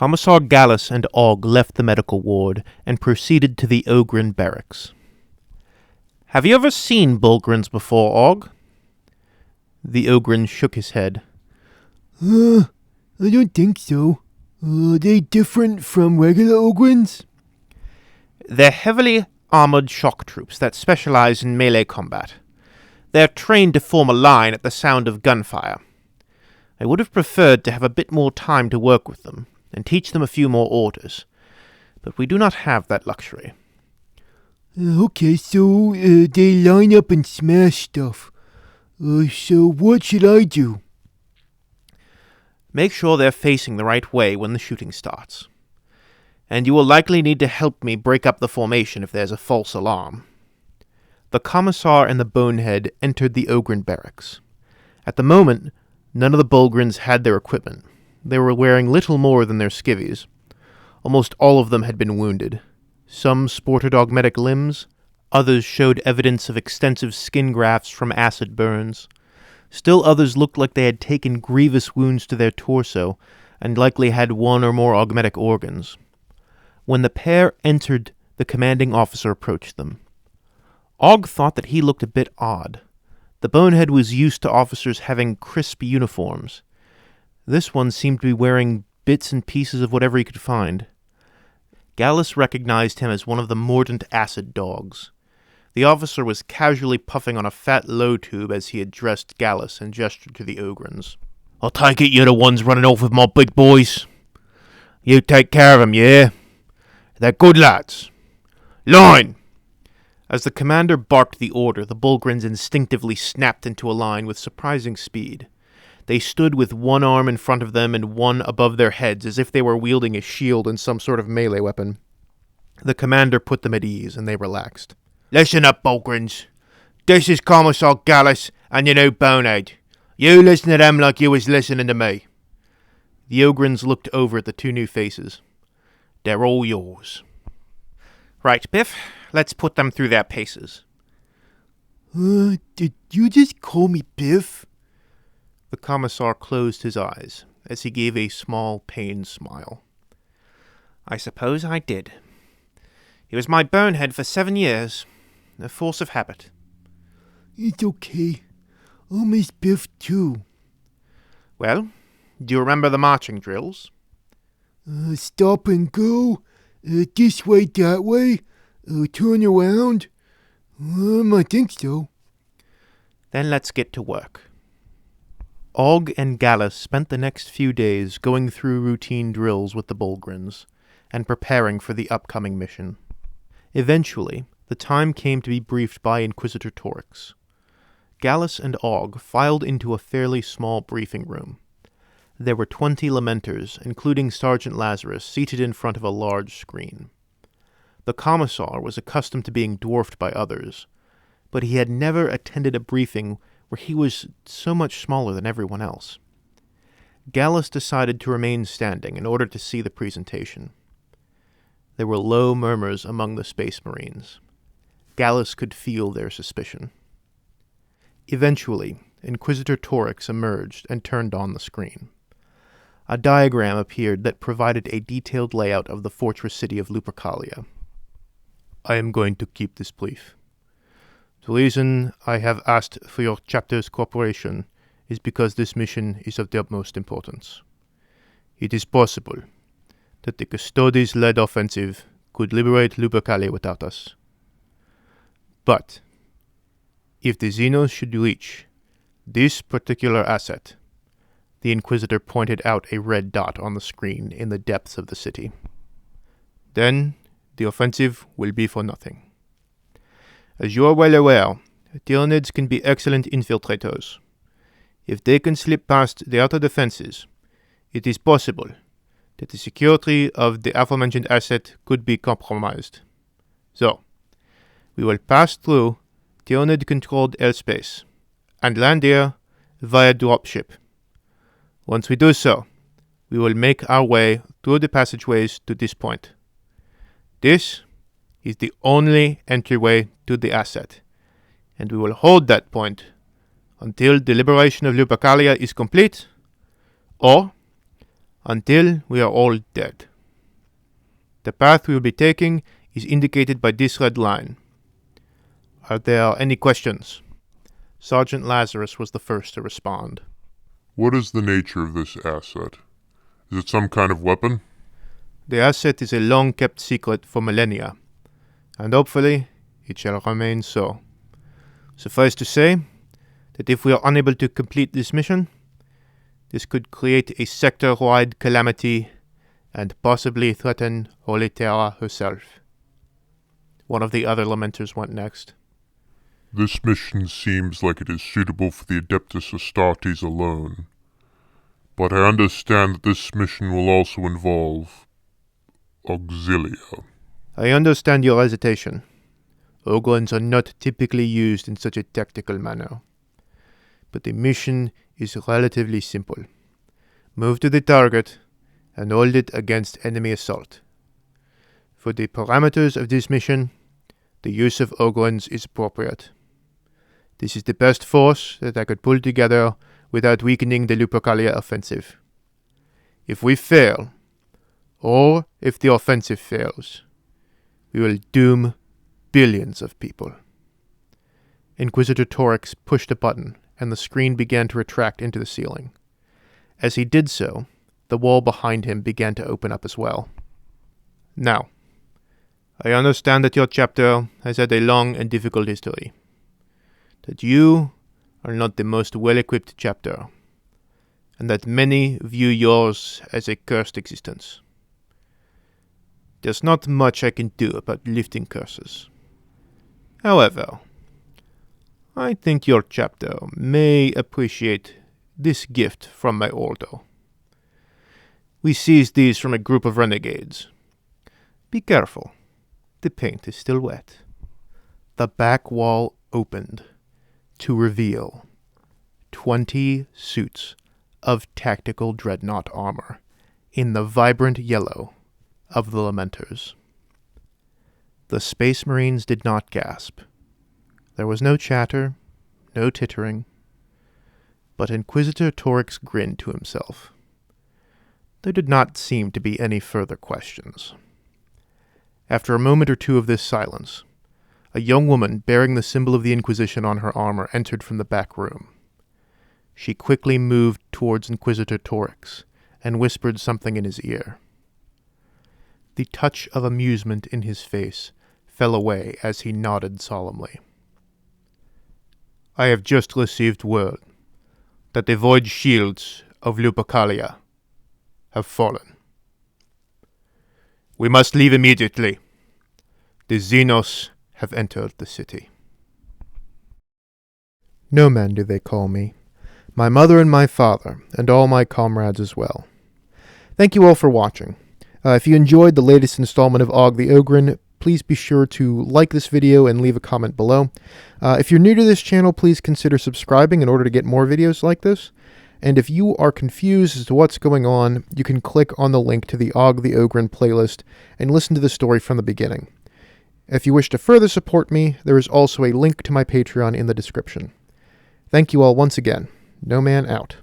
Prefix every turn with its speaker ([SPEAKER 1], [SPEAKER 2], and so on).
[SPEAKER 1] Commissar Gallus and Ogg left the medical ward and proceeded to the Ogryn barracks. "Have you ever seen Bulgrins before, Ogg?" The Ogryn shook his head.
[SPEAKER 2] I don't think so. Are they different from regular Ogryns?
[SPEAKER 1] They're heavily armored shock troops that specialize in melee combat. They're trained to form a line at the sound of gunfire. I would have preferred to have a bit more time to work with them and teach them a few more orders, but we do not have that luxury.
[SPEAKER 2] Okay, so they line up and smash stuff. So what should I do?
[SPEAKER 1] Make sure they're facing the right way when the shooting starts. And you will likely need to help me break up the formation if there's a false alarm. The Commissar and the Bonehead entered the Ogryn barracks. At the moment, none of the Bulgrins had their equipment. They were wearing little more than their skivvies. Almost all of them had been wounded. Some sported augmetic limbs, others showed evidence of extensive skin grafts from acid burns. Still others looked like they had taken grievous wounds to their torso and likely had one or more augmetic organs. When the pair entered, the commanding officer approached them. Ogg thought that he looked a bit odd. The Bonehead was used to officers having crisp uniforms. This one seemed to be wearing bits and pieces of whatever he could find. Gallus recognized him as one of the mordant acid dogs. The officer was casually puffing on a fat low tube as he addressed Gallus and gestured to the Ogryns. "I take it you're the ones running off with my big boys. You take care of them, yeah? They're good lads. Line!" As the commander barked the order, the Bulgrins instinctively snapped into a line with surprising speed. They stood with one arm in front of them and one above their heads as if they were wielding a shield and some sort of melee weapon. The commander put them at ease, and they relaxed. "Listen up, Bulgrins. This is Commissar Gallus and your new Bonehead. You listen to them like you was listening to me." The Ogrins looked over at the two new faces. "They're all yours." "Right, Biff. Let's put them through their paces."
[SPEAKER 2] Did you just call me Biff?
[SPEAKER 1] The Commissar closed his eyes as he gave a small, pained smile. "I suppose I did. He was my Bonehead for 7 years. A force of habit."
[SPEAKER 2] It's okay. I'll miss Biff too.
[SPEAKER 1] "Well, do you remember the marching drills?"
[SPEAKER 2] Stop and go. This way, that way. Turn around. I think so.
[SPEAKER 1] Then let's get to work. Ogg and Gallus spent the next few days going through routine drills with the Bulgrins and preparing for the upcoming mission. Eventually, the time came to be briefed by Inquisitor Torix. Gallus and Ogg filed into a fairly small briefing room. There were 20 Lamenters, including Sergeant Lazarus, seated in front of a large screen. The Commissar was accustomed to being dwarfed by others, but he had never attended a briefing where he was so much smaller than everyone else. Gallus decided to remain standing in order to see the presentation. There were low murmurs among the Space Marines. Gallus could feel their suspicion. Eventually, Inquisitor Torix emerged and turned on the screen. A diagram appeared that provided a detailed layout of the fortress city of Lupercalia. "I am going to keep this brief. The reason I have asked for your chapter's cooperation is because this mission is of the utmost importance. It is possible that the Custodes-led offensive could liberate Lupercalia without us. But if the Xenos should reach this particular asset," the Inquisitor pointed out a red dot on the screen in the depths of the city, "then the offensive will be for nothing. As you are well aware, Tyranids can be excellent infiltrators. If they can slip past the outer defenses, it is possible that the security of the aforementioned asset could be compromised. So, we will pass through Tyranid-controlled airspace and land here via dropship. Once we do so, we will make our way through the passageways to this point. This is the only entryway to the asset, and we will hold that point until the liberation of Lupercalia is complete, or until we are all dead. The path we will be taking is indicated by this red line. Are there any questions? Sergeant Lazarus was the first to respond.
[SPEAKER 3] What is the nature of this asset? Is it some kind of weapon?
[SPEAKER 1] The asset is a long-kept secret for millennia, and hopefully it shall remain so. Suffice to say that if we are unable to complete this mission, this could create a sector-wide calamity and possibly threaten Holy Terra herself. One of the other lamenters went next.
[SPEAKER 3] This mission seems like it is suitable for the Adeptus Astartes alone, but I understand that this mission will also involve auxilia.
[SPEAKER 1] I understand your hesitation. Ogryns are not typically used in such a tactical manner. But the mission is relatively simple. Move to the target and hold it against enemy assault. For the parameters of this mission, the use of Ogryns is appropriate. This is the best force that I could pull together without weakening the Lupercalia offensive. If we fail, or if the offensive fails, we will doom billions of people. Inquisitor Torix pushed a button, and the screen began to retract into the ceiling. As he did so, the wall behind him began to open up as well. Now, I understand that your chapter has had a long and difficult history. That you are not the most well-equipped chapter, and that many view yours as a cursed existence. There's not much I can do about lifting curses. However, I think your chapter may appreciate this gift from my order. We seized these from a group of renegades. Be careful. The paint is still wet. The back wall opened to reveal 20 suits of tactical dreadnought armor in the vibrant yellow of the Lamenters. The Space Marines did not gasp. There was no chatter, no tittering, but Inquisitor Torix grinned to himself. There did not seem to be any further questions. After a moment or two of this silence, a young woman bearing the symbol of the Inquisition on her armor entered from the back room. She quickly moved towards Inquisitor Torix and whispered something in his ear. The touch of amusement in his face fell away as he nodded solemnly. I have just received word that the void shields of Lupercalia have fallen. We must leave immediately. The Xenos have entered the city. No man do they call me. My mother and my father, and all my comrades as well. Thank you all for watching. If you enjoyed the latest installment of Ogg the Ogryn, please be sure to like this video and leave a comment below. If you're new to this channel, please consider subscribing in order to get more videos like this. And if you are confused as to what's going on, you can click on the link to the Ogg the Ogryn playlist and listen to the story from the beginning. If you wish to further support me, there is also a link to my Patreon in the description. Thank you all once again. No Man out.